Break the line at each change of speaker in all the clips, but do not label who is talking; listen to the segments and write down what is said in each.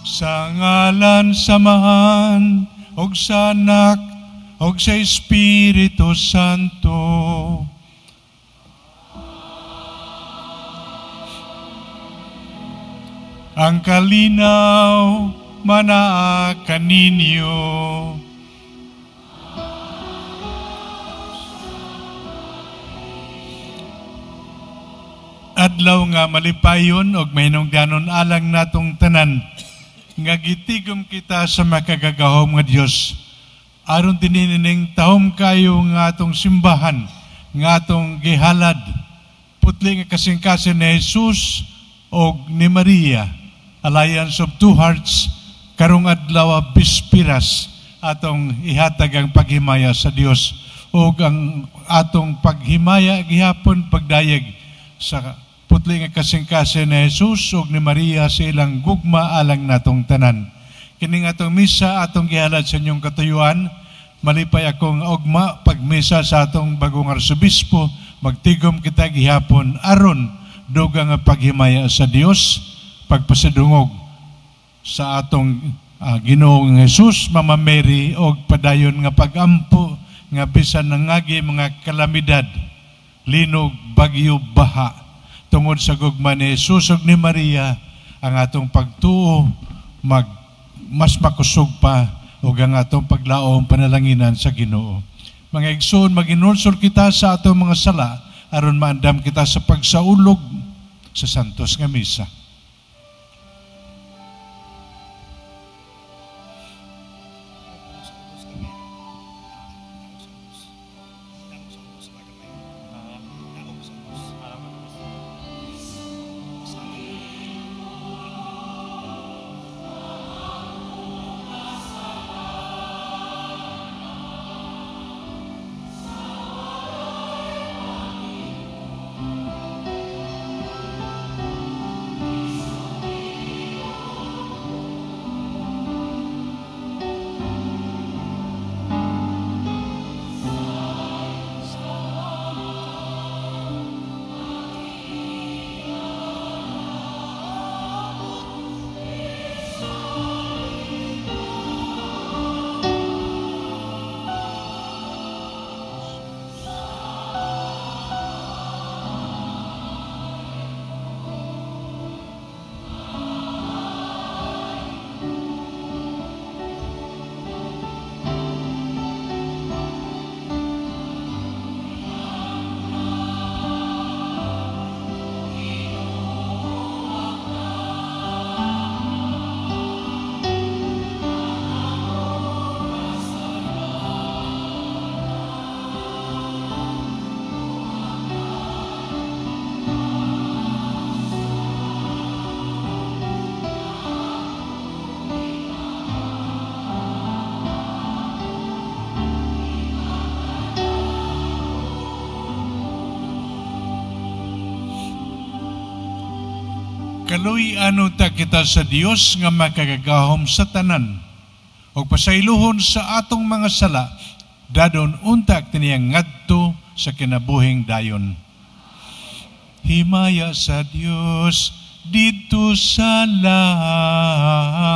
sa ngalan samahan, og sa Anak, og sa Espiritu Santo. Ang kalinaw manaa kaninyo. Adlaw nga malipayon og mahinungdanon alang natong tanan nga gitigom kita sa makagagahom nga Dios aron dinining tahom kayo nga atong simbahan nga atong gihalad putli nga kasing-kasing ni Jesus og ni Maria, Alliance of Two Hearts, karong adlaw bispiras atong ihatag ang paghimaya sa Dios ug ang atong paghimaya gihapon pagdayeg sa putli nga kasing-kasing ni Jesus ug ni Maria sa ilang gugma alang natong tanan. Kining atong misa atong gihalad sa inyong katuyuan, malipay akong ugma pagmisa sa atong bagong arsobispo, magtigom kita gihapon aron dugang nga paghimaya sa Dios, pagpasadungog sa atong Ginoong Jesus, Mama Mary, og padayon nga pagampo nga bisan nangagi mga kalamidad, linog, bagyo, baha, tungod sa gugma ni Jesus ug ni Maria, ang atong pagtuo mas makusog pa ug ang atong paglaom panalanginan sa Ginoo. Mga igsoon, maginulsol kita sa atong mga sala aron maandam kita sa pagsaulog sa santos nga misa. Kaluy ano ta kita sa Dios nga makagagahom sa tanan o pasayluhon sa atong mga sala dadon unta tiniyang ngadto sa kinabuhing dayon. Himaya sa Dios dito sa langit.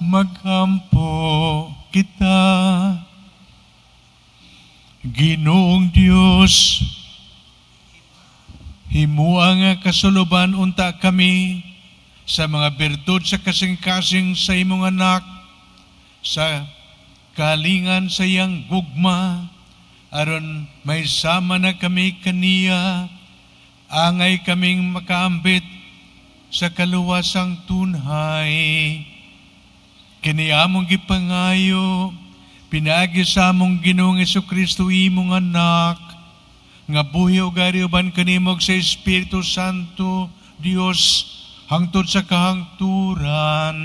maghampo kita. Ginoong Dios, himua nga kasuluban unta kami sa mga birtud sa kasing-kasing sa imong anak, sa kalingan sa iyang gugma, aron may sama na kami kaniya, angay kaming makaambit sa kaluwasang tunhay. Kini among gipangayo, pinagi sa among Ginoong Jesucristo imong anak, nga buhi o gariuban kanimog sa Espiritu Santo, Dios, hangtod sa kahangturan.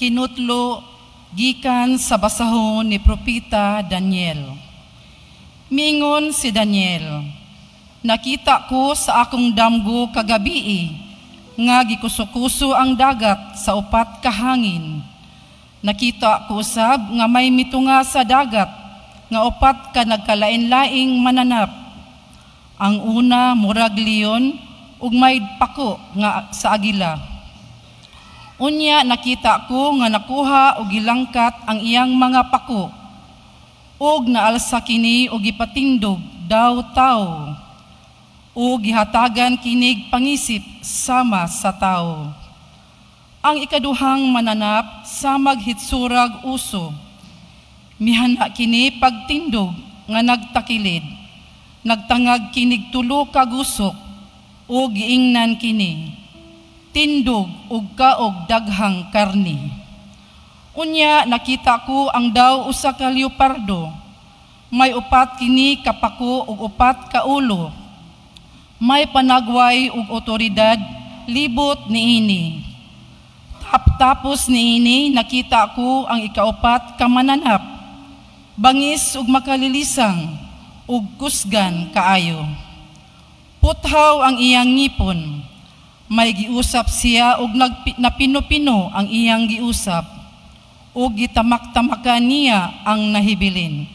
Kinutlo gikan sa basahon ni Propeta Daniel. Mingon si Daniel, nakita ko sa akong damgo kagabii, nga gikuso-kuso ang dagat sa upat ka hangin. Nakita ko usab nga may mitunga sa dagat, nga upat ka nagkalain-laing mananap. Ang una murag leon, ug may pako nga sa agila. Unya nakita ko nga nakuha o gilangkat ang iyang mga pako, ug naalsa kini o gipatindog daw tao, o gihatagan kinig pangisip sama sa tao. Ang ikaduhang mananap samag hitsurag uso, mihana kini pagtindog nga nagtakilid, nagtangag kinig tulo ka gusok, o giingnan kini tindog ug kaog daghang karni. Unya nakita ko ang daw usa ka leopardo, may upat kini kapako ug upat ka ulo, may panagway ug otoridad libot niini. Tapos niini nakita ko ang ikaupat ka mananap, bangis ug makalilisang ug kusgan kaayo. Puthaw ang iyang ngipon, may giusap siya ug napino-pino ang iyang giusap, ug gitamak-tamakan niya ang nahibilin.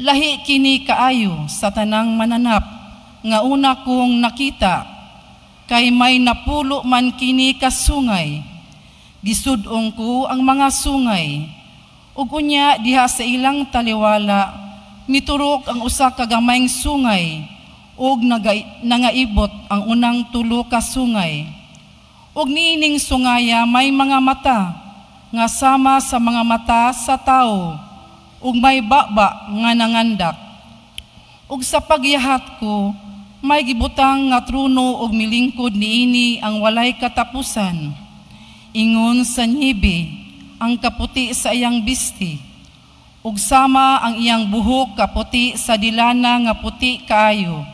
Lahi kini kaayo sa tanang mananap nga una kong nakita, kay may napulo man kini ka sungay. Gisudong ko ang mga sungay, ug unya diha sa ilang taliwala miturok ang usa ka gamayng sungay, ug nangaibot ang unang tulo ka sungay. Ug niining sungaya may mga mata nga sama sa mga mata sa tao, ug may baba nga nangandak. Ug sa pagyahat ko may gibutang nga trono ug milingkod niini ang walay katapusan. Ingon sa niebe ang kaputi sa iyang bisti, ug sama ang iyang buhok kaputi sa dilana nga puti kaayo.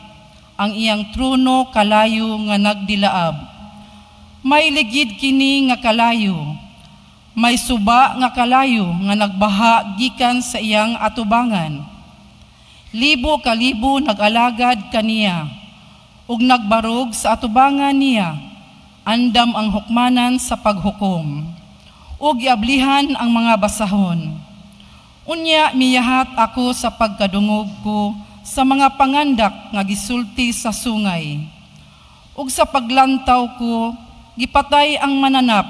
Ang iyang trono kalayo nga nagdilaab. May ligid kini nga kalayo, may suba nga kalayo nga nagbaha gikan sa iyang atubangan. Libo ka libo nagalagad kaniya, ug nagbarog sa atubangan niya. Andam ang hukmanan sa paghukom, ug iablihan ang mga basahon. Unya miyahat ako sa pagkadungog ko sa mga pangandak nga gisulti sa sungay. Ug sa paglantaw ko, gipatay ang mananap,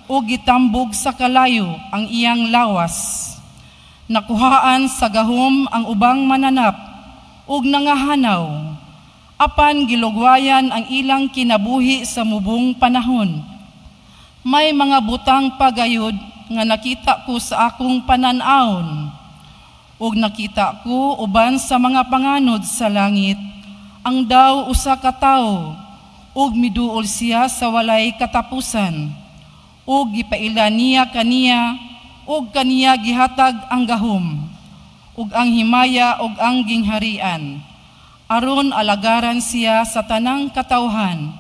ug gitambog sa kalayo ang iyang lawas. Nakuhaan sa gahom ang ubang mananap, ug nangahanaw. Apan gilugwayan ang ilang kinabuhi sa mubong panahon. May mga butang pagayod nga nakita ko sa akong pananawon, ug nakita ko uban sa mga panganod sa langit, ang daw usa ka tawo, ug miduol siya sa walay katapusan, ug gipailan niya kaniya, ug kaniya gihatag ang gahom, ug ang himaya ug ang gingharian, aron alagaran siya sa tanang katawhan.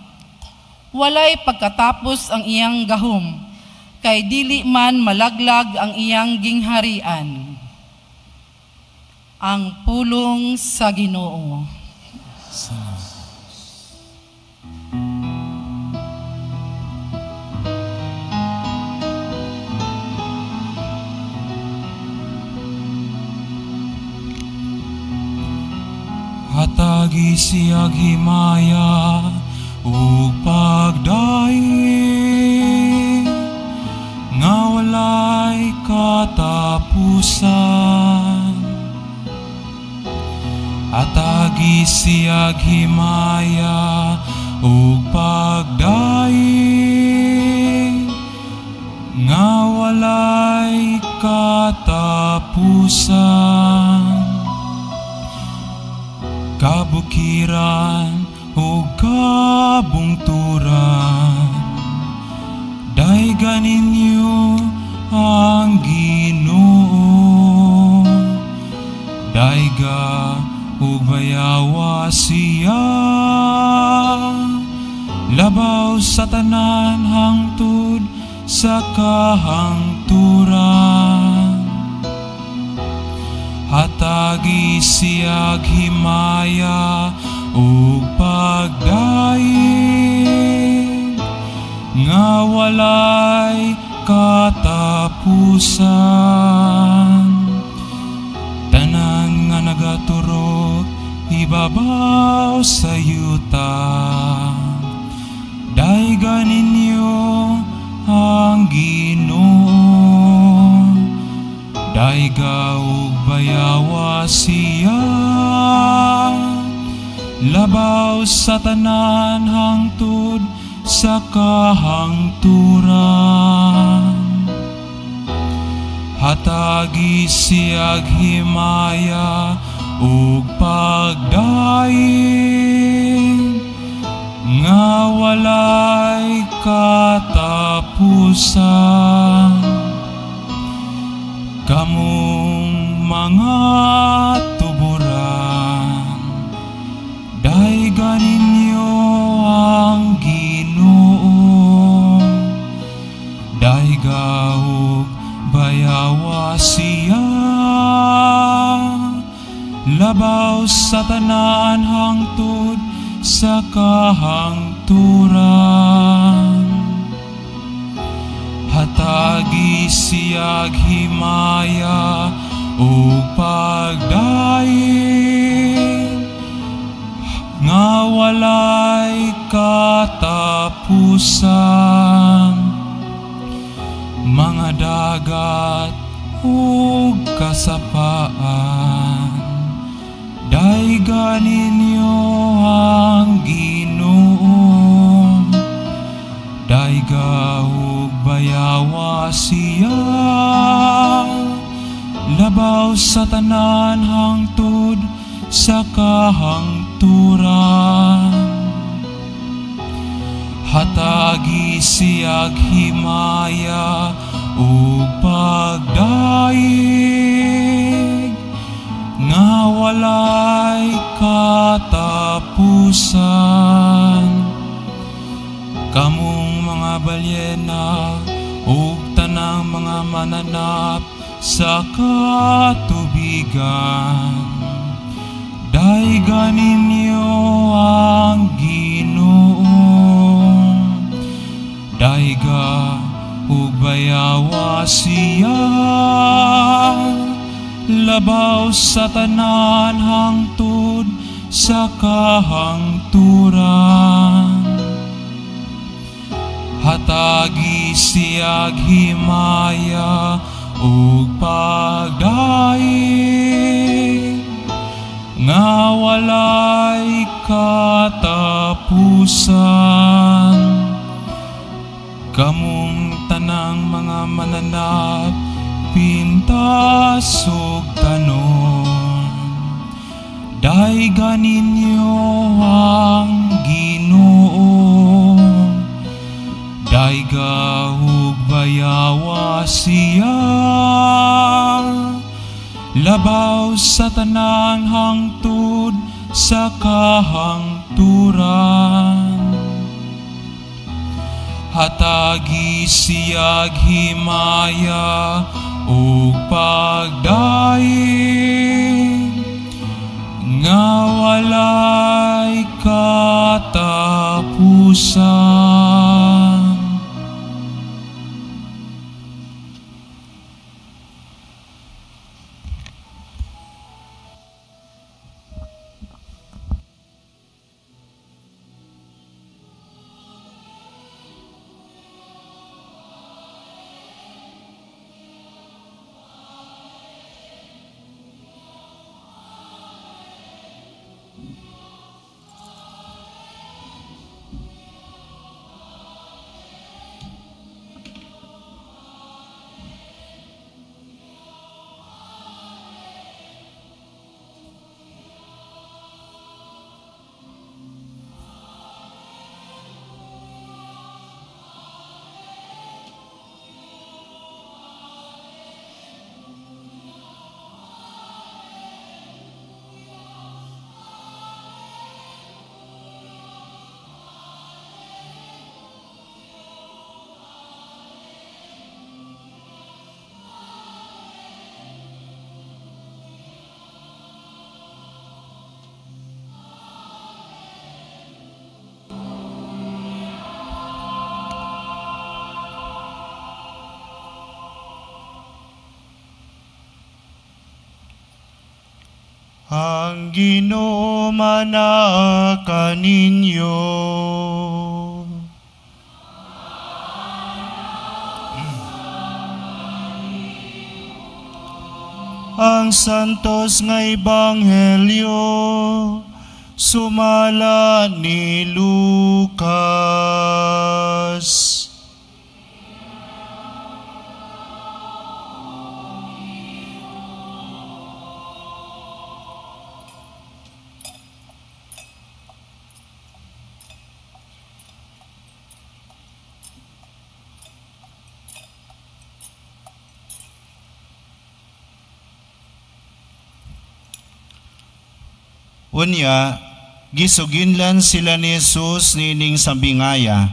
Walay pagkatapos ang iyang gahom, kay dili man malaglag ang iyang gingharian. Ang pulong sa Ginoo.
hatagi siyag himaya ug pagdaig nga walay katapusan. Hatagi siyag himaya ug pagdaig nga walay katapusan. Kabukiran ug kabungturan, daygan ninyo ang Ginoo. Dayga ug bayawa siya, labaw sa tanan hangtod sa kahangturan. Hatagi siyag himaya ug pagdaig nga walay katapusan. Tanan nga nagaturok ibabaw sa yuta, daygan ninyo ang Ginoo. Dayga ug bayawa siya, labaw sa tanan hangtod sa kahangturan. Hatagi siyag himaya ug pagdaig nga walay katapusan. Kamong mga tuburan, daygan ninyo ang Ginoo. Dayga ug bayawa siya, labaw sa tanan hangtod sa kahangturan. Hatagi siyag himaya ug pagdaig nga walay katapusan. Mga dagat ug kasapaan, daygan ninyo ang Ginoo. Dayga ug bayawa siya, labaw sa tanan hangtod sa kahangturan. Hatagi siyag himaya ug pagdaig nga walay katapusan. Kamong mga balyena ug tanang mga mananap sa katubigan, daygan ninyo ang Ginoo. Dayga ug bayawa siya, labaw sa tanan hangtod sa kahangturan. Hatagi siyag himaya ug pagdaig nga walay katapusan. Kamong tanang mga mananap, pintas ug tanom, daygan ninyo ang Ginoo. Dayga ug bayawa siya, labaw sa tanan hangtod sa kahangturan. Hatagi siyag himaya ug pagdaig nga walay katapusan.
Ang Ginoo manaa kaninyo. Ang santos nga ebanghelyo sumala ni Lucas. Unya, gisuginlan sila ni Jesus nining sambingaya,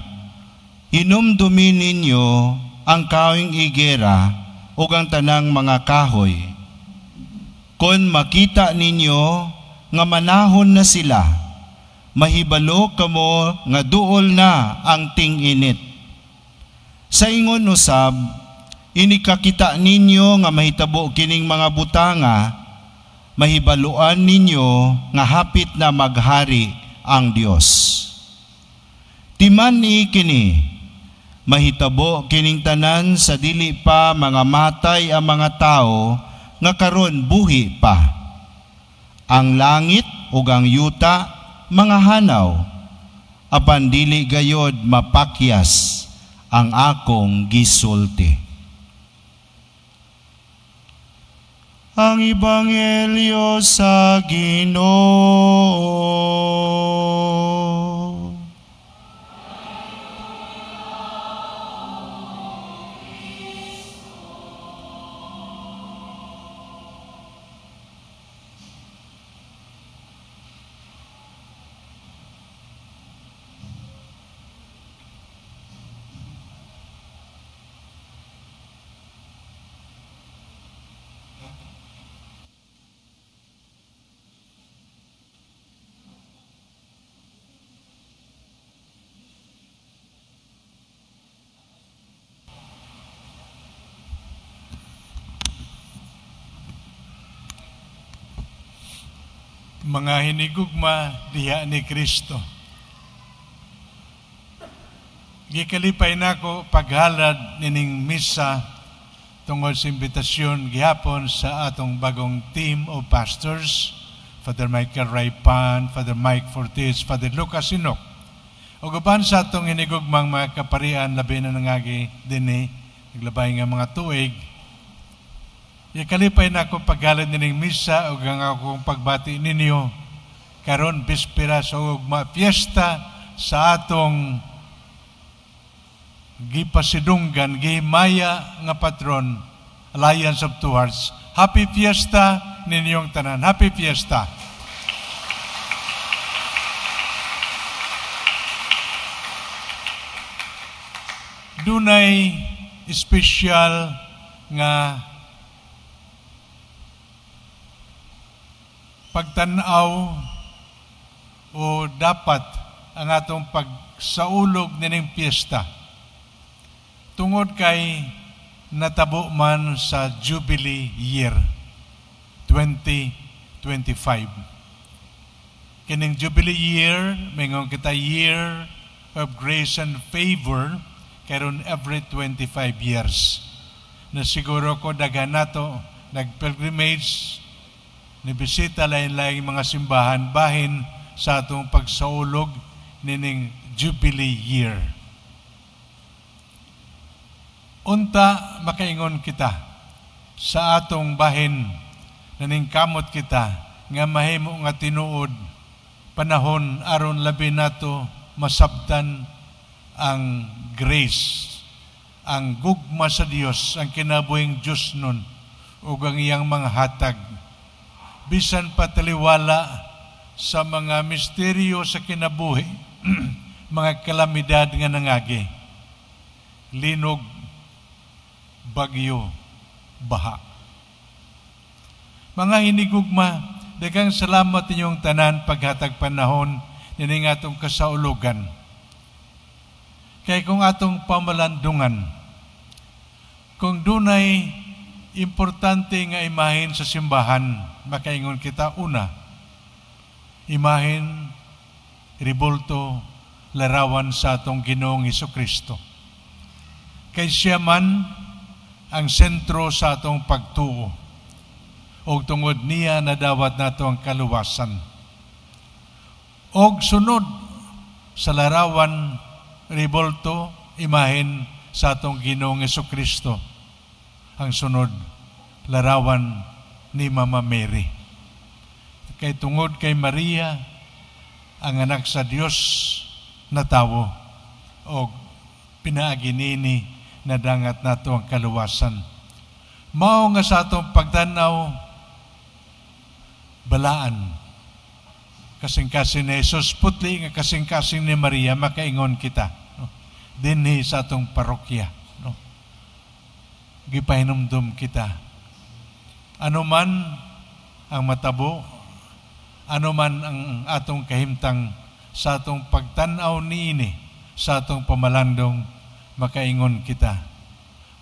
hinumdumin ninyo ang kawing igera ug ang tanang mga kahoy. Kon makita ninyo nga manahon na sila, mahibalo kamo nga duol na ang ting-init. Sa ingon usab, inikakita ninyo nga mahitabo kining mga butanga, mahibaluan ninyo nga hapit na maghari ang Dios. Timan ni kini, mahitabo kining tanan sa dili pa mga matay ang mga tao nga karon buhi pa. Ang langit ug ang yuta mga hanaw, apan dili gayod mapakyas ang akong gisulti. Ang Ebanghelyo sa Ginoo.
Mga hinigugma diha ni Kristo. Gikalipay nako paghalad nining misa tungod sa imbitasyon gihapon sa atong bagong team of pastors, Father Michael Raipan, Father Mike Fortis, Father Lucas Sinok. O uban sa atong hinigugmang mga kaparian, labi na nangagi dinhi, naglabay nga mga tuig. Ikalipay na akong paghalad nining misa o ang akong pagbati ninyo karon bispera sa ugma fiesta sa atong gipasidunggan, gihimaya nga patron, Alliance of Two Hearts. Happy Fiesta ninyong tanan. Happy Fiesta. Dunay espesyal nga pagtanaw o dapat ang atong pagsaulog nining piyesta tungod kay natabo man sa Jubilee Year 2025. Kining Jubilee Year, mayroon kita Year of Grace and Favor, karon every 25 years. Na siguro ko daghan nato nagpilgrimage, nibisita lain-laing mga simbahan bahin sa atong pagsaulog nining Jubilee Year. Unta makaingon kita sa atong bahin naning kamot kita nga mahimo nga tinuod panahon aron labi nato masabtan ang grace, ang gugma sa Dios, ang kinabuhing Diyos nun ug ang iyang mga hatag. Bisan pataliwala sa mga misteryo sa kinabuhi, mga kalamidad nga nangagi, linog, bagyo, baha. Mga hinigugma, daghang salamat inyong tanan paghatag panahon nining atong kasaulugan. Kay kung atong pamalandungan, kung dunay importante nga imahin sa simbahan, makaingon kita, una, imahin, ribulto, larawan sa atong Ginoong Hesukristo. Kay siya man ang sentro sa atong pagtuo, o tungod niya nadawat nato ang kaluwasan. Og sunod sa larawan, ribulto, imahin sa atong Ginoong Hesukristo, ang sunod, larawan ni Mama Mary. Kay tungod kay Maria, ang anak sa Dios na tawo, o pinaaginini na dangat nato ang kaluwasan. Mao nga sa atong pagtanaw, balaan. Kasing-kasing ni Jesus, putli nga kasing-kasing ni Maria, makaingon kita. No? Dinhi sa atong parokya. No? Gipahinumdum kita. Ano man ang matabo, ano man ang atong kahimtang sa atong pagtanaw niini, sa atong pamalandong, makaingon kita.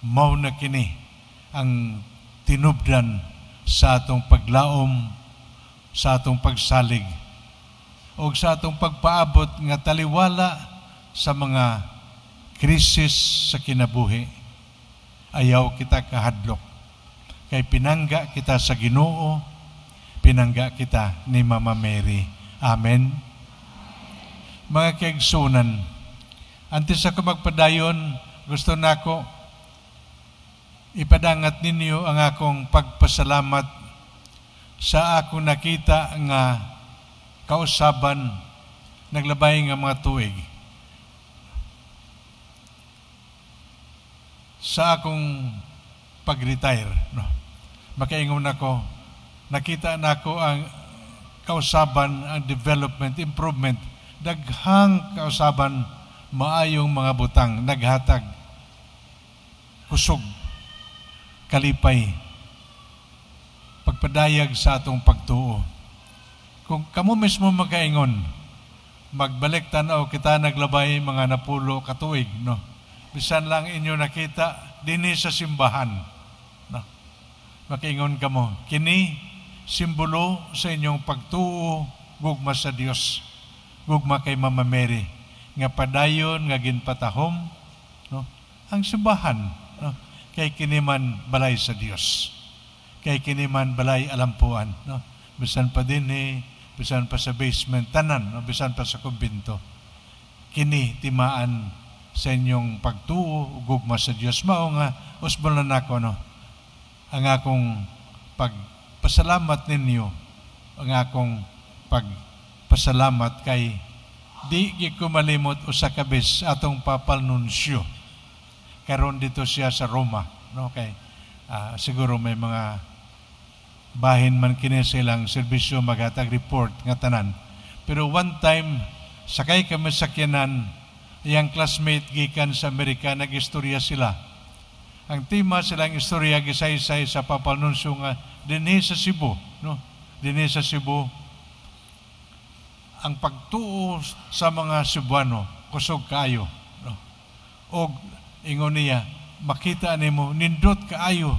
Mao na kini ang tinubdan sa atong paglaom, sa atong pagsalig, o sa atong pagpaabot nga taliwala sa mga krisis sa kinabuhi. Ayaw kita kahadlok. Kay pinangga kita sa Ginoo, pinangga kita ni Mama Mary. Amen. Mga kaigsunan, antes ako magpadayon, gusto nako ipadangat ninyo ang akong pagpasalamat sa akong nakita nga kausaban naglabay nga mga tuig. Sa akong pag-retire, no? Makaingon ako, nakita nako ang kausaban, ang development, improvement, daghang kausaban, maayong mga butang, naghatag, husog, kalipay, pagpadayag sa atong pagtuo. Kung kamo mismo makaingon, magbalik tanaw kita naglabay mga napulo katuig, no? Bisan lang inyo nakita dinhi sa simbahan, no? Makaingon kamo, kini simbolo sa inyong pagtuo gugma sa Dios, gugma kay Mama Mary, nga padayon nga ginpatahom, no? Ang simbahan, no? Kay kini man balay sa Dios, kay kini man balay alampuan, no? Bisan pa dinhi, bisan pa sa basement, tanan, no? Bisan pa sa kumbinto. Kini timaan sa inyong pagtuo, gugma sa Dios. Mao nga, usbon na ako, no? Ang akong pagpasalamat ninyo, ang akong pagpasalamat kay di ko malimot usa ka bes atong papal nunsyo. Karon dito siya sa Roma, no? Kay siguro may mga bahin man kini silang serbisyo maghatag report nga tanan. Pero one time sakay kami sa sakyanan, iyang classmate gikan sa Amerika, nag-istorya sila. Ang tema silang istorya gisaysay sa papal nunsyo nga dinhi sa Cebu, no? Dinhi sa Cebu, ang pagtuo sa mga Cebuano kusog kaayo, no? Og ingon niya, makita nimo nindot kaayo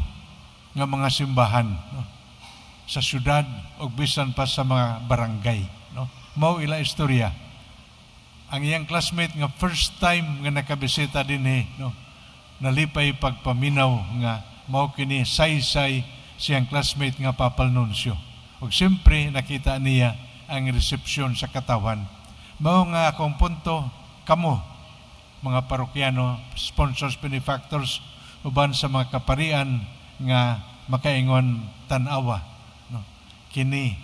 nga mga simbahan, no? Sa syudad og bisan pa sa mga barangay, no? Mao ila istorya. Ang iyang classmate nga first time nga nakabisita dinhi, no? Nalipay pagpaminaw nga mao kini saysay siyang classmate nga papal nunsyo. Og siyempre nakita niya ang resepsyon sa katawan. Mao nga akong punto, kamo mga parokyano, sponsors, benefactors, uban sa mga kaparian nga makaingon tanawa, no? Kini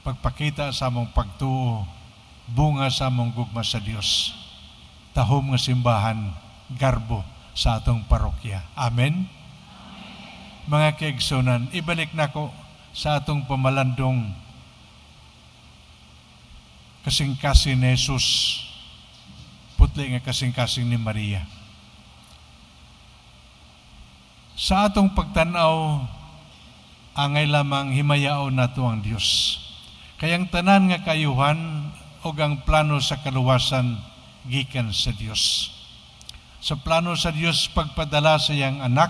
pagpakita sa among pagtuo, bunga sa among gugma sa Dios, tahom nga simbahan, garbo sa atong parokya. Amen? Mga kaigsunan, ibalik nako sa atong pamalandong kasing-kasing ni Jesus, putli nga kasing-kasing ni Maria. Sa atong pagtanaw, angay lamang himayaon nato ang Dios. Kayang tanan nga kayuhan o ang plano sa kaluwasan gikan sa Dios. Sa plano sa Dios, pagpadala sa iyang anak,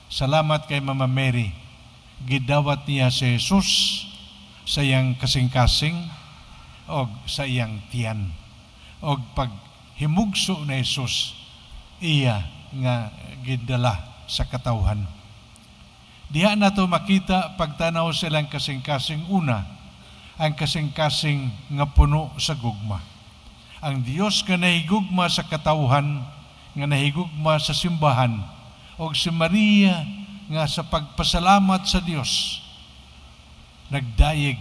Salamat kay Mama Mary. Gidawat niya si Jesus sa iyang kasing-kasing o sa iyang tiyan. O pag himugso na Jesus, iya nga gidala sa katawhan. Diha na to makita pagtanaw silang kasing-kasing una, ang kasing-kasing nga puno sa gugma. Ang Dios nga nahigugma sa katawhan, nga nahigugma sa simbahan, o si Maria nga sa pagpasalamat sa Dios, nagdayeg,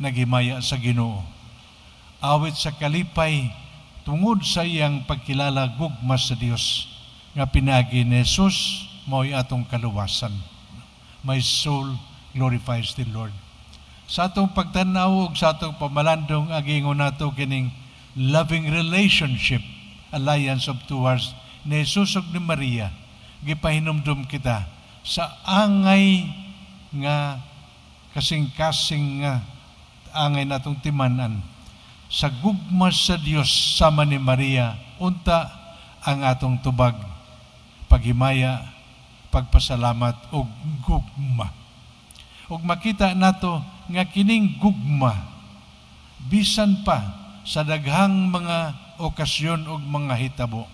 naghimaya sa Ginoo. Awit sa kalipay, tungod sa iyang pagkilala gugma sa Dios, nga pinagi ni Jesus, mao'y atong kaluwasan. My soul glorifies the Lord. Sa atong pagtanaw ug sa atong pamalandong, agingon nato kining loving relationship, alliance of two hearts, ni Jesus ug ni Maria, gipahinumdum kita sa angay nga kasing-kasing nga angay natong timanan. Sa gugma sa Dios sama ni Maria, unta ang atong tubag, paghimaya, pagpasalamat o gugma. Ug makita nato nga kining gugma, bisan pa sa daghang mga okasyon o mga hitabo,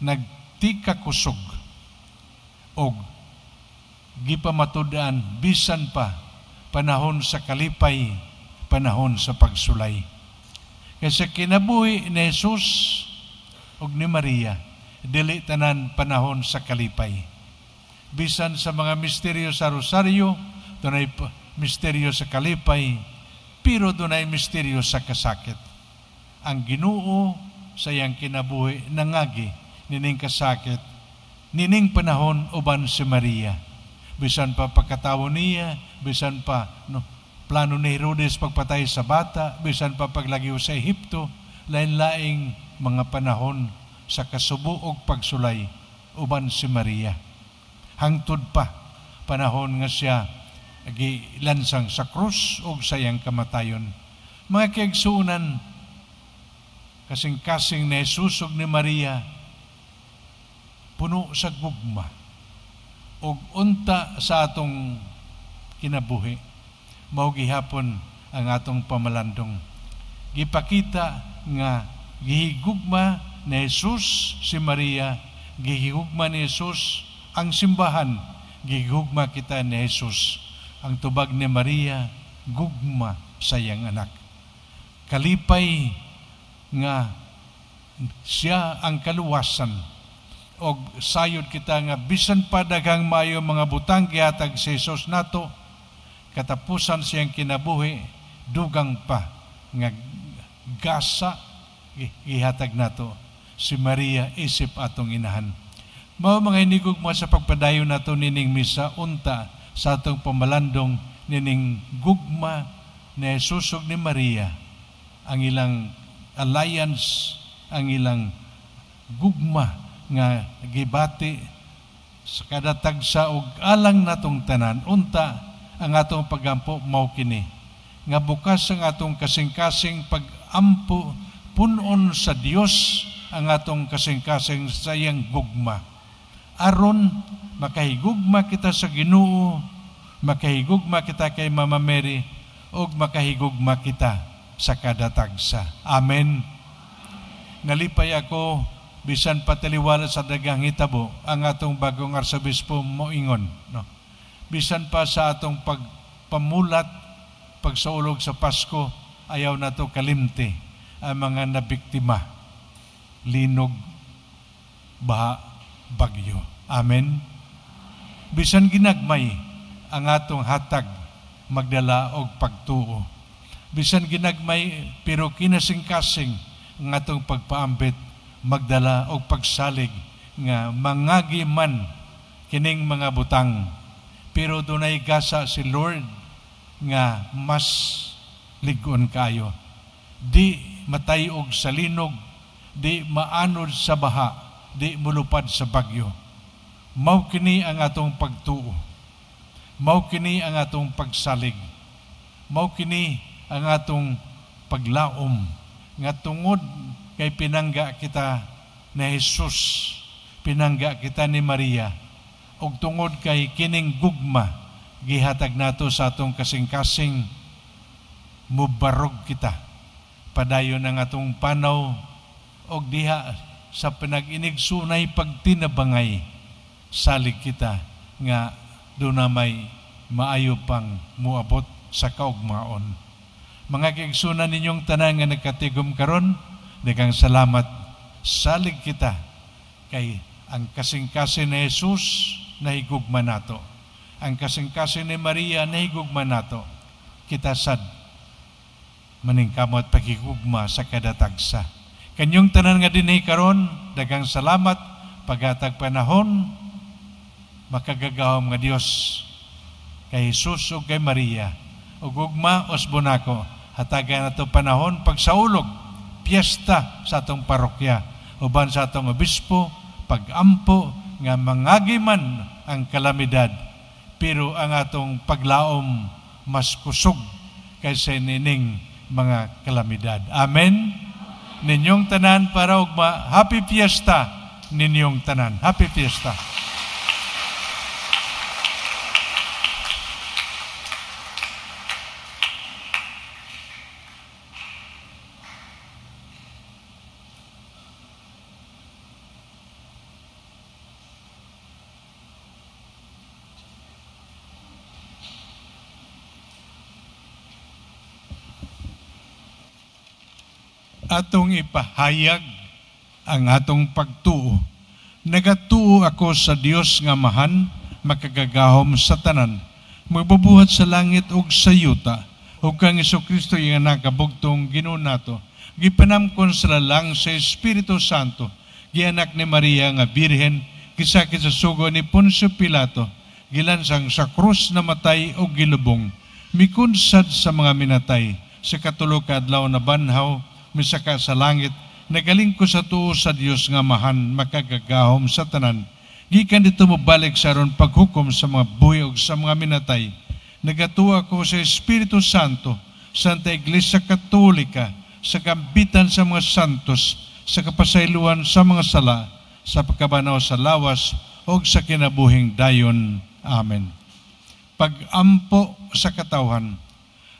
nagtikakusog o gipamatud-an bisan pa panahon sa kalipay, panahon sa pagsulay. Kasi kinabuhi ni Jesus o ni Maria, dili tanan panahon sa kalipay. Bisan sa mga misteryo sa rosaryo, dunay misteryo sa kalipay, pero dunay misteryo sa kasakit. Ang Ginoo sa iyang kinabuhi nangagi nining kasakit, nining panahon uban si Maria. Bisan pa pagkatawo niya, bisan pa plano ni Herodes pagpatay sa bata, bisan pa paglagiw sa Ehipto, lain-laing mga panahon sa kasubo o pagsulay uban si Maria. Hangtod pa panahon nga siya gilansang sa krus o sa iyang kamatayon. Mga kaigsuunan, kasing-kasing ni Jesus ug ni Maria, puno sa gugma ug unta sa atong kinabuhi. Mao gihapon ang atong pamalandong. Gipakita nga gihigugma ni Jesus si Maria, gihigugma ni Jesus ang simbahan, gihigugma kita ni Jesus. Ang tubag ni Maria, gugma sa iyang anak. Kalipay nga siya ang kaluwasan, o sayod kita nga bisan pa daghang maayo mga butang gihatag si Jesus nato, katapusan siyang kinabuhi, dugang pa nga gasa gihatag nato si Maria isip atong inahan. Mao mga hinigugma sa pagpadayon nato nining misa, unta sa atong pamalandong nining gugma ni Jesus ug ni Maria, ang ilang alliance, ang ilang gugma nga gibati sa kada tagsa ug alang natong tanan. Unta ang atong pagampo mao kini, nga bukas ang atong kasing-kasing pagampo, punon sa Dios ang atong kasing-kasing sa iyang gugma, aron makahigugma kita sa Ginoo, makahigugma kita kay Mama Mary, ug makahigugma kita sa kada tagsa. Amen. Nalipay ako, bisan pataliwala sa daghang hitabo, ang atong bagong arsobispo moingon, bisan pa sa atong pagpamulat, pagsaulog sa Pasko, ayaw na to kalimti ang mga nabiktima, linog, baha, bagyo. Amen. Bisan ginagmay ang atong hatag, magdala og pagtuo. Bisan ginagmay, pero kinasing-kasing ang atong pagpaambit, magdala og pagsalig, nga mangagi man kining mga butang, pero dunay gasa si Lord nga mas ligon kayo. Di matayog sa linog, di maanod sa baha, di mulupad sa bagyo. Mao kini ang atong pagtuo, mao kini ang atong pagsalig, mao kini ang atong paglaom, nga tungod kay pinangga kita na Jesus, pinangga kita ni Maria, ug tungod kay kining gugma, gihatag nato sa atong kasing-kasing, mubarog kita. Padayon ang atong panaw, og diha sa pinag-inigsunay pagtinabangay, salig kita nga doon na may maayo pang muabot sa kaugmaon. Mga kaigsunan ninyong tanan nga nagkatigom karon, daghang salamat. Salig kita kay ang kasing-kasing ni Jesus nahigugma nato. Ang kasing-kasing ni Maria nahigugma nato. Kita sad maningkamot pagigugma sa kadatagsa. Kanyong tanan nga dinhi karon, daghang salamat. Paghatag panahon, makagagahom nga Dios kay Jesus ug kay Maria. Ug ugma osbonako, hatagan nato panahon pagsaulog, piyesta sa atong parokya, uban sa atong obispo, pagampo nga mangagi man ang kalamidad, pero ang atong paglaom mas kusog kaysa nining mga kalamidad. Amen. Ninyong tanan para ugma, happy fiesta ninyong tanan. Happy fiesta. Atong ipahayag ang atong pagtuo. Nagatuo ako sa Dios nga mahan, makagagahom sa tanan, magbubuhat sa langit ug sa yuta, ug kang Jesucristo yung nakabugtong Ginoo nato, gipanamkon sa lalang sa Espiritu Santo, gianak ni Maria nga birhen, gisakit sa sugo ni Poncio Pilato, gilansang sa krus na matay ug gilubong, mikunsad sa mga minatay, sa katulo ka adlaw na banhaw, misaka sa langit, nagaling ko sa tuo sa Dios nga mahan, makagagahom sa tanan. Gikan dito mo balik sa ron paghukom sa mga buhi ug sa mga minatay. Nagatuwa ko sa Espiritu Santo, Santa Iglesia Katolika, sa kambitan sa mga santos, sa kapasayloan sa mga sala, sa pagkabanaw sa lawas, o sa kinabuhing dayon. Amen. Pag-ampo sa katawhan.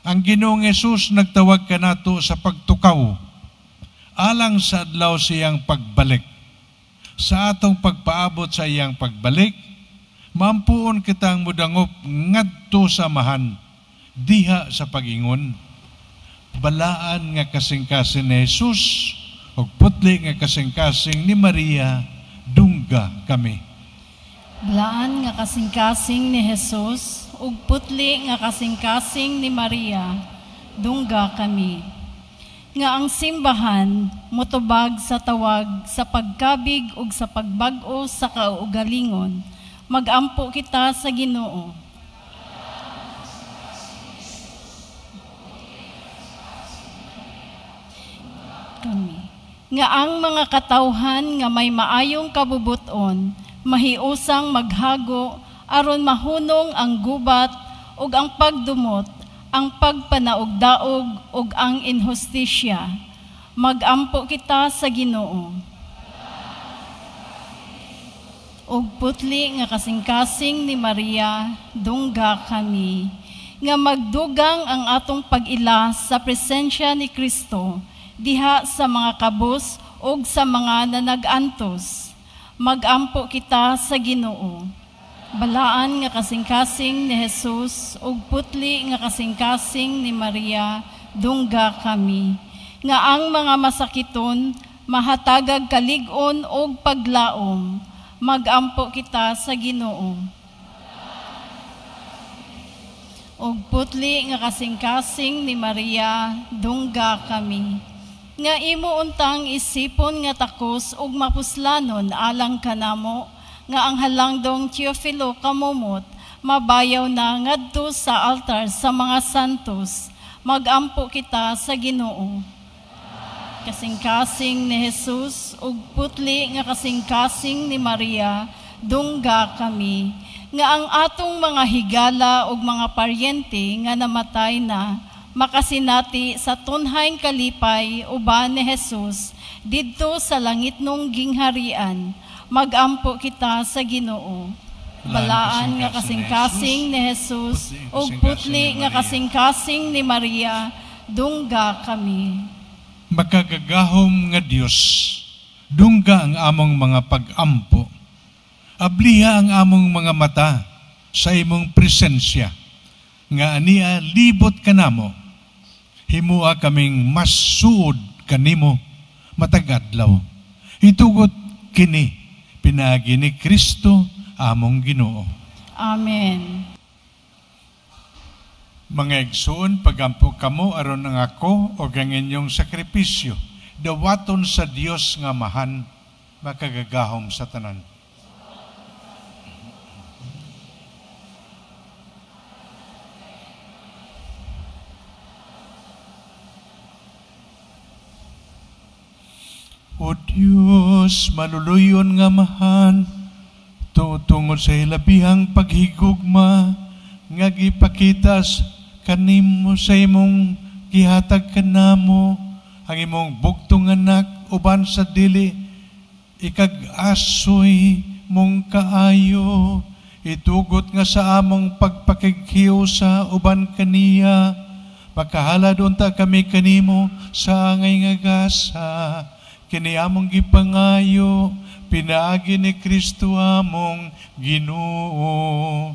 Ang Ginoong Hesus nagtawag kanato sa pagtukaw, alang sa adlaw siyang pagbalik. Sa atong pagpaabot sa iyang pagbalik, mampuon kitang mudangop ngadto sa mahan, diha sa pagingon. Balaan nga kasing-kasing ni Jesus, ug putli nga kasing-kasing ni Maria, dungga kami.
Balaan nga kasing-kasing ni Jesus, ug putli nga kasing-kasing ni Maria, dungga kami. Nga ang simbahan motubag sa tawag sa pagkabig ug sa pagbag-o sa kaugalingon, magampo kita sa Ginoo. Kami. Nga ang mga katawhan nga may maayong kabubuton, mahiusang maghago aron mahunong ang gubat ug ang pagdumot, ang pagpanaog-daog ug ang inhustisya. Magampo kita sa Ginoo. Ug putli nga kasing-kasing ni Maria, dungga kami. Nga magdugang ang atong pag-ila sa presensya ni Kristo, diha sa mga kabus ug sa mga nanag-antos. Magampo kita sa Ginoo. Balaan nga kasing-kasing ni Jesus ug putli nga kasing-kasing ni Maria, dungga kami. Nga ang mga masakiton mahatagag kalig-on ug paglaom, magampo kita sa Ginoo. Ug putli nga kasing-kasing ni Maria, dungga kami. Nga imo untang isipon nga takos ug mapuslanon alang kanamo, nga ang halangdong Teofilo kamumot, mabayaw na ngadto sa altar sa mga santos, magampo kita sa Ginoo. Kasing-kasing ni Jesus ug putli nga kasing-kasing ni Maria, dungga kami. Nga ang atong mga higala ug mga paryente nga namatay na, makasinati sa tunhayng kalipay uban ni Jesus didto sa langit nung gingharian,
Magampo kita sa Ginoo. Balaan nga kasing-kasing ni Jesus ug putli nga kasing-kasing ni Maria, dungga kami.
Makagagahom nga Dios, dungga ang among mga pag-ampo. Abliha ang among mga mata sa imong presensya, nga aniya libot kanamo. Himua kaming mas suod kanimo matagadlaw. Itugot kini pinagi ni Kristo among Ginoo.
Amen.
Mga igsoon, pagampo kamo aron ang ako o ang inyong sakripisyo, dawaton sa Dios nga mahan, makagagahom sa tanan. O Diyos, maluluyon nga mahan, tungod sa hilabihang paghigugma, nga gipakitas kanimo sa imong gihatag kanamo, ang imong bugtong anak, uban sa dili, ikag-asoy mong kaayo, itugot nga sa among pagpakighiyo sa uban kaniya, makahalad unta kami kanimo sa angay nga gasa, kini among gipangayo, pinaagi ni Kristo among Ginoo.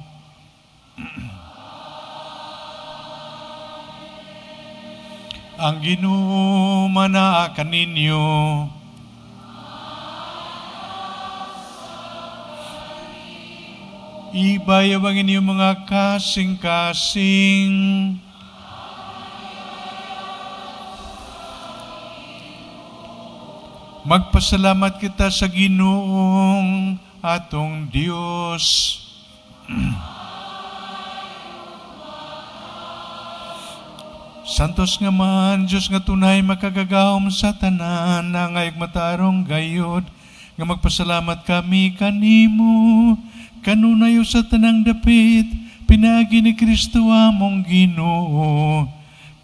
Ang Ginoo manaa kaninyo. Ibayaw ang inyong mga kasing-kasing. Magpasalamat kita sa Ginoong atong Dios. Santos nga man, Diyos nga tunay makagagahom sa tanan, na ngayag matarong gayod, nga magpasalamat kami kanimo, kanunayo sa tanang dapit, pinagi ni Kristo among Ginoo.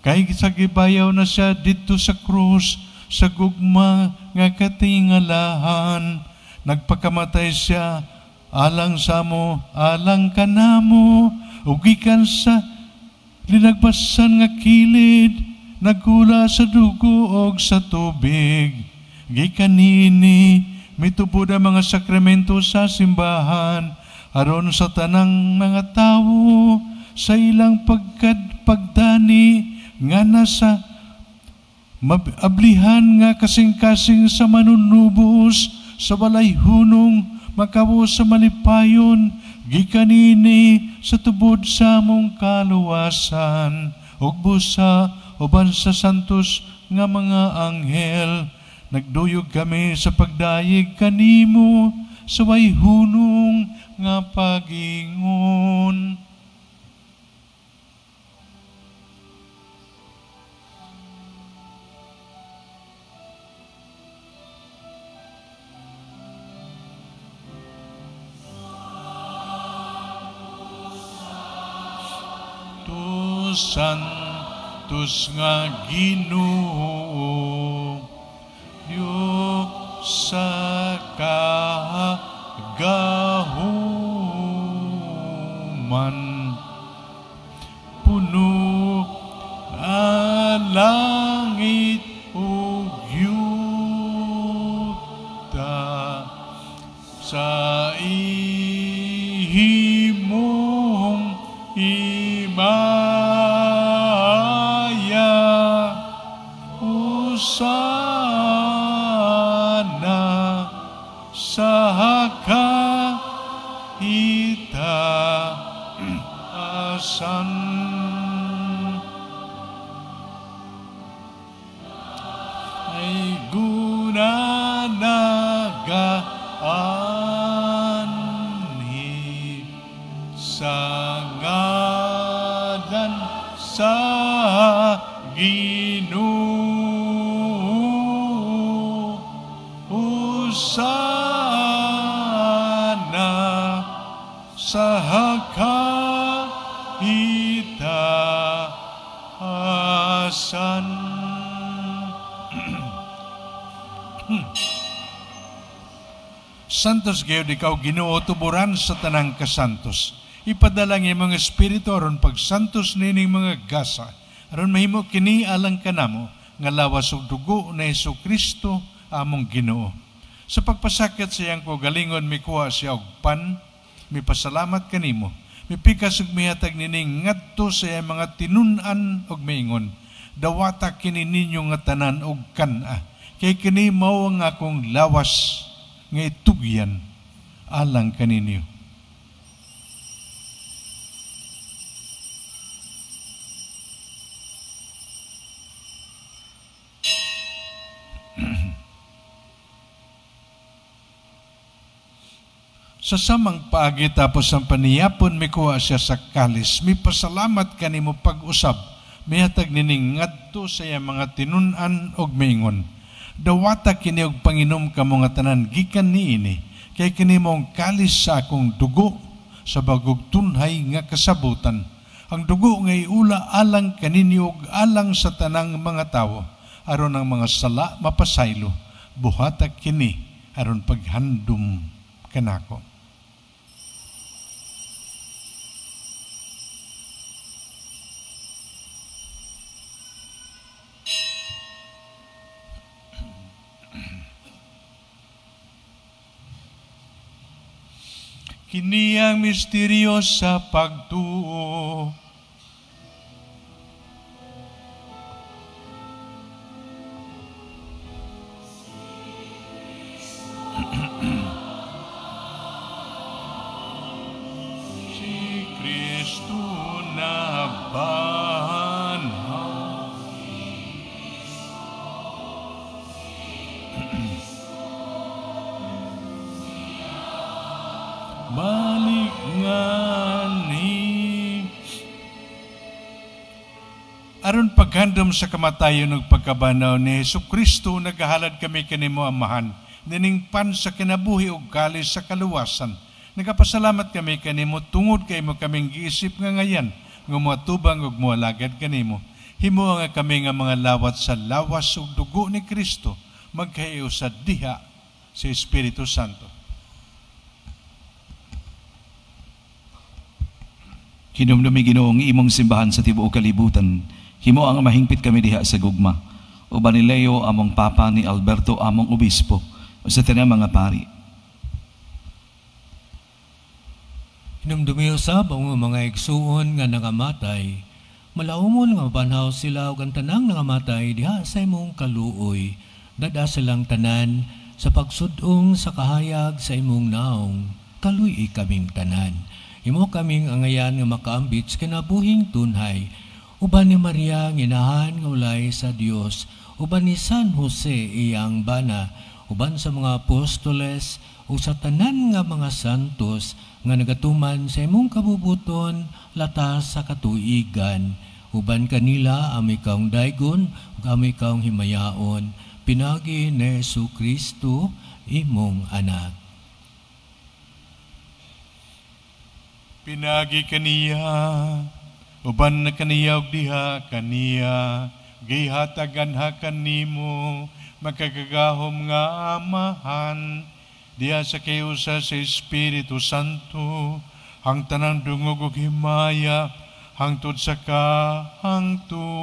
Kay sa gibayaw na siya dito sa krus, sa gugma nga katingalahan, nagpakamatay siya, alang sa mo, alang kanamo, ugikan sa linagpasan nga kilid, nagkula sa dugo o sa tubig. Gikanini, mitubod ang mga sakramento sa simbahan, aron sa tanang mga tao, sa ilang pagdani, nga nasa ablihan nga kasing-kasing sa manunubos, sa walay hunong, makawo sa malipayon, gikanini sa tubod sa mong kaluwasan, ug busa uban sa santos nga mga anghel, nagduyog kami sa pagdayeg kanimo sa way hunong nga pagingon. Santos nga Ginoo, Diyos sa kagahuman, puno ang langit o yuta sa ihimong sana sa kahitaasan. Ay gunanagaan sa ngalan sa Ginoo. Sana sa kahitaasan. Santos gayud ikaw Ginoo tuburan sa tanang kasantos. Ipadala ng mga espiritu aron pagsantos nining mga gasa. Aron mahimo kini alang kanamo nga lawas ug dugo na Jesucristo among Ginoo. Sa pagpasakit sa iyang kagalingon mikuha siya og pan, mipasalamat kanimo. Mipikas ug mihatag nining ngadto sa iyang mga tinun-an ug maingon. Dawata kini ninyo nga tanan og kana. Kay kini mao ang akong lawas nga itugyan alang kaninyo. Sa samang paagi tapos ang paniyapon mikuha siya sa kalis, mi pasalamat kanimo pag-usab, mihatag nining ngadto sa iya mga tinun-an og maingon. Dawata kini og panginom kamo nga tanan gikan niini, kay kini mong kalis sa akong dugo sa bagog tunhay nga kasabutan. Ang dugo nga iula alang kaninyo og alang sa tanang mga tawo, aron ang mga sala mapasaylo, buhatag kini aron paghandom kanako. Kini ang misteryo sa pagtuo. Si Kristo na banhaw. Balik nga ni aron paghandom sa kamatayon ug pagkabanaw ni Jesucristo nagahalad kami kanimo amahan nining pan sa kinabuhi ug kalis sa kaluwasan. Nagapasalamat kami kanimo tungod kay mo kaming giisip nga ngayan nga matubang ug moalagad kanimo. Himo nga kami nga mga lawat sa lawas ug dugo ni Kristo magkahiyo sa diha sa Espiritu Santo.
Hinumdumi Ginoong imong simbahan sa tibuok kalibutan, himo ang mahingpit kami diha sa gugma. Uban ni Leo among papa ni Alberto among obispo, o sa tanang mga pari.
Hinumdumi usab ang mga igsuon nga nangamatay, malaumon nga mabanhaw sila ug ang tanang nangamatay diha sa imong kaluoy, dada silang tanan sa pagsudong sa kahayag sa imong naong, kaluy kaming tanan. Imo kaming angayan nga makaambit sa kinabuhing tunhay, uban ni Maria nginahan nga ulay sa Dios, uban ni San Jose iyang bana, uban sa mga apostoles o sa tanan nga mga santos nga nagatuman sa imong kabubuton latas sa katuigan, uban kanila ami kaong daygon ug ami kaong himayaon, pinagi ni Jesucristo imong anak.
Pinagi kaniya, uban na kaniya og diha kaniya, gihatagan ha kanimo, makagagahom nga amahan, diha sa kayusa sa Espiritu Santo, hang tanang dungog ug himaya, hangtod sa kahangturan.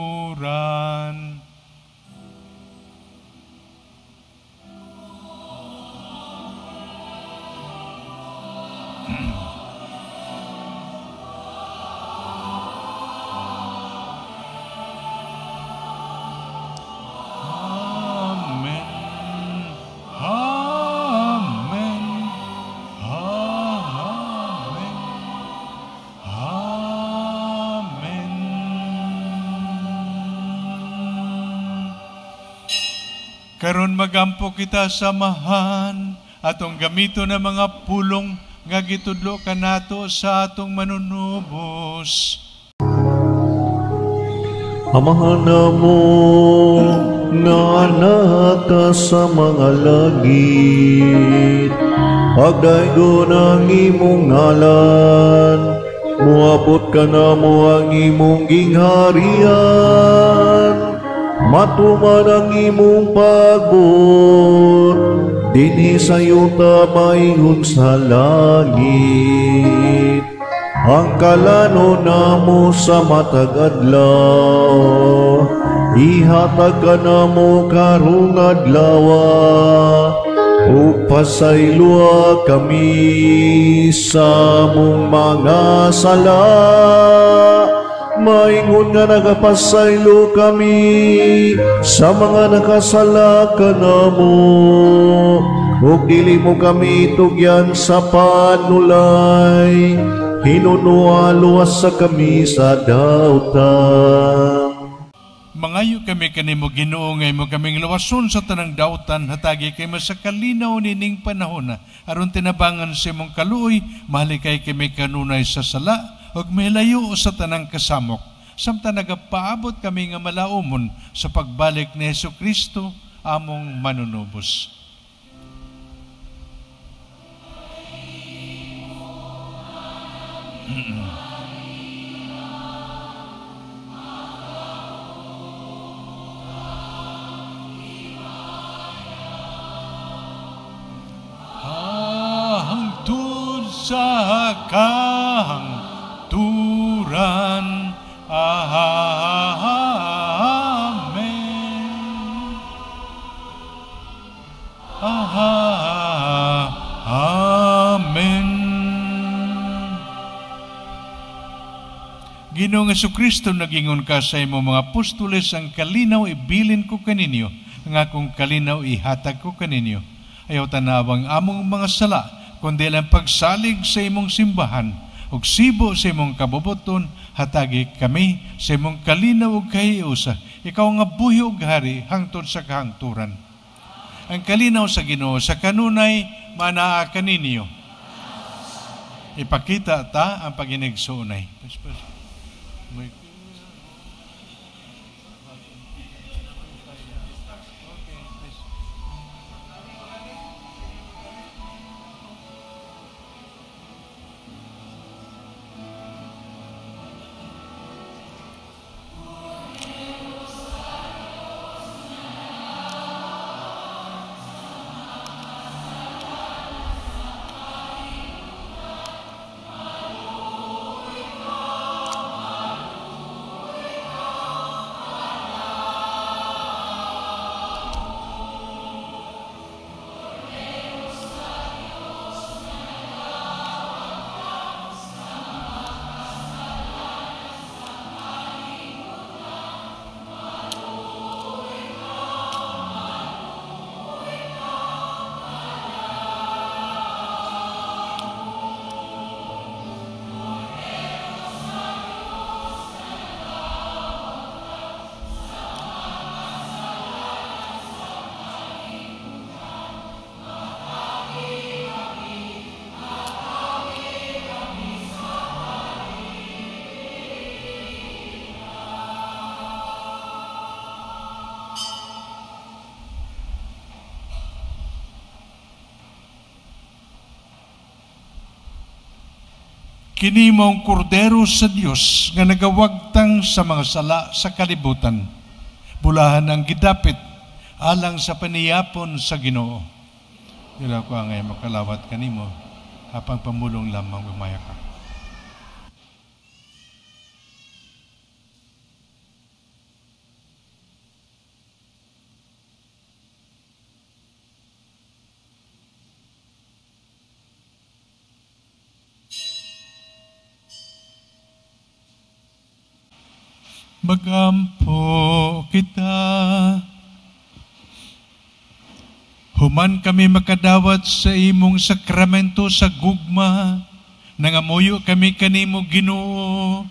Karon magampo kita samahan atong gamito na mga pulong nga gitudlo kanato sa atong manunubos.
Amahan namo nga anak ka sa mga langit, pagdaygo ng imong ngalan, muabot ka namo ang imong gingharian. Matuman ang imong pagbot, dinhi sa yuta maingon sa langit. Ang kalano namo sa matag adlaw, ihatag ka namo karong adlawa, ug pasaylua kami sa mong mga sala. Maingon nga nagapasaylo kami sa mga nakasala kanamo, ug dili mo kami tugyan sa panulay, hinunualuwas sa kami sa dautan.
Mangayo kami kanimo Ginoo, ngay mo kaming luwason sa tanang dautan, hatagi kay masakalinaw nining panahon aron tinabangan sa imong kaluoy, mahalikay kami kanunay sa sala, ug milayo sa tanang kasamok, samtang nagapaabot kami nga malaumon sa pagbalik ni Hesukristo among manunubos. Hangtod sa kahangturan, amen. Amen. Ginoong Hesukristo, nagingon ka sa imo mga apostoles, ang kalinaw ibilin ko kaninyo, ang akong kalinaw ihatag ko kaninyo. Ayaw tanawang among mga sala, kundi lang pagsalig sa imong simbahan, ug sibo sa imong kabubuton, hatagi kami sa imong kalinaw ug kahiusa. Ikaw nga buhi ug hari hangtod sa kahangturan. Ang kalinaw sa Ginoo sa kanunay manaa kaninyo. Ipakita ta ang paginigsuonay. Kini mong kordero sa Dios nga nagawagtang sa mga sala sa kalibutan. Bulahan ang gidapit alang sa paniyapon sa Ginoo. Dila ko angay makalawat kanimo apang pamulong lamang umaya ka. Magampo kita, human kami makadawat sa imong sakramento sa gugma, nangamuyo kami kanimo Ginoo,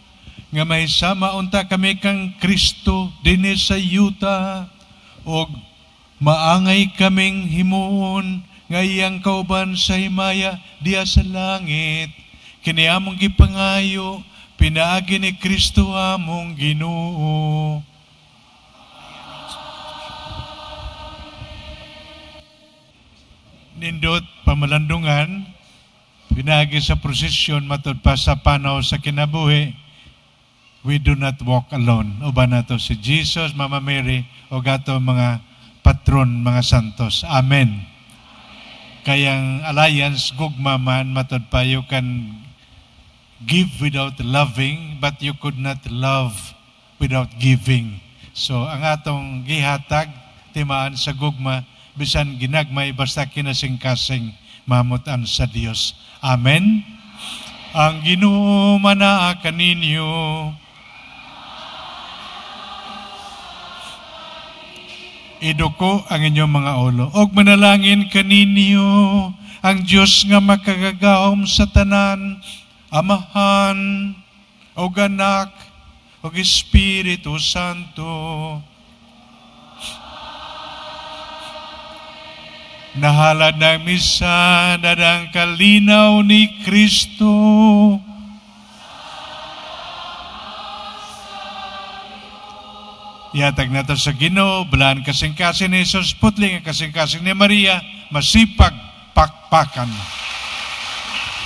nga mahisama unta kami kang Kristo dinhi sa yuta, og maangay kaming himuon nga iyang kauban sa himaya diya sa langit. Kini among gipangayo, pinaagi ni Kristo among Ginoo. Nindot pamalandungan, pinaagi sa prosesyon matod pa sa panaw sa kinabuhi. We do not walk alone. Uban nato si Jesus, Mama Mary, o gato mga patron, mga santos. Amen. kayang alliance gugma man matod pa you can give without loving but you could not love without giving. So ang atong gihatag timaan sa gugma bisan ginagmay basta kinasing-kasing mamutan sa Dios. Amen. Ang Ginoo manaa kaninyo. Iduko ang inyong mga ulo. Og manalangin kaninyo ang Dios nga makagagahom sa tanan, Amahan, og Anak, og Espiritu Santo. Nahalad ng misa na ng kalinaw ni Kristo. Ihatag nato sa Ginoo, balaan kasing-kasing ni Jesus, putling ang kasing-kasing ni Maria, masipag pakpakan.